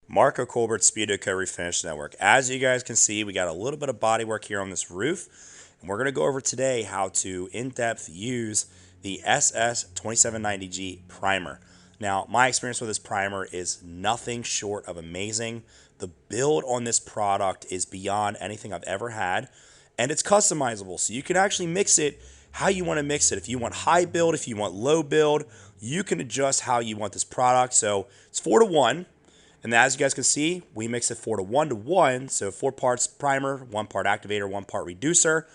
Marco Colbert Speedo Co Refinish Network. As you guys can see, we got a little bit of body work here on this roof, and we're going to go over today how to in-depth use the SS-2790G primer. Now, my experience with this primer is nothing short of amazing. The build on this product is beyond anything I've ever had, and it's customizable, so you can actually mix it how you want to mix it. If you want high build, if you want low build, you can adjust how you want this product. So it's 4-to-1. And as you guys can see, we mix it 4-to-1, so 4 parts primer, 1 part activator, 1 part reducer.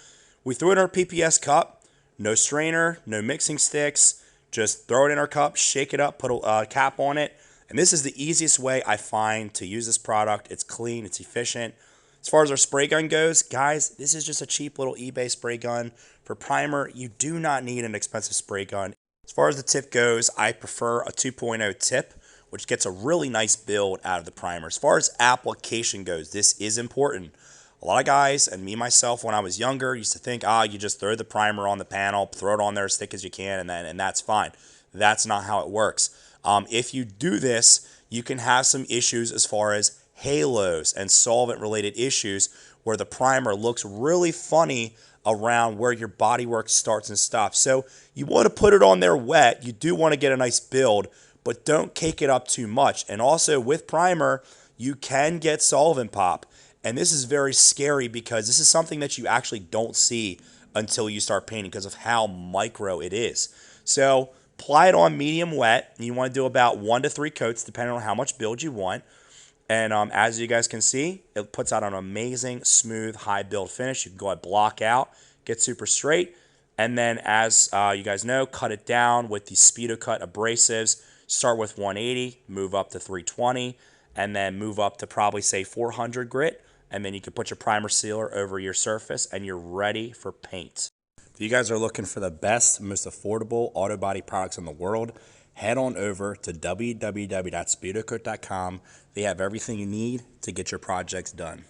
We threw it in our PPS cup, no strainer, no mixing sticks, just throw it in our cup, shake it up, put a cap on it. And this is the easiest way I find to use this product. It's clean, it's efficient. As far as our spray gun goes, guys, this is just a cheap little eBay spray gun. For primer, you do not need an expensive spray gun. As far as the tip goes, I prefer a 2.0 tip, which gets a really nice build out of the primer. As far as application goes, this is important. A lot of guys, and me myself when I was younger, used to think, you just throw the primer on the panel, throw it on there as thick as you can, and that's fine. That's not how it works. If you do this, you can have some issues as far as halos and solvent-related issues where the primer looks really funny around where your bodywork starts and stops. So you want to put it on there wet. You do want to get a nice build, but don't cake it up too much. And also with primer, you can get solvent pop. And this is very scary because this is something that you actually don't see until you start painting because of how micro it is. So apply it on medium wet. And you want to do about 1 to 3 coats depending on how much build you want. And as you guys can see, it puts out an amazing, smooth, high build finish. You can go ahead, block out, get super straight. And then as you guys know, cut it down with the Speedo Cut abrasives. Start with 180, move up to 320, and then move up to probably say 400 grit. And then you can put your primer sealer over your surface and you're ready for paint. If you guys are looking for the best, most affordable auto body products in the world, head on over to www.speedocoat.com. They have everything you need to get your projects done.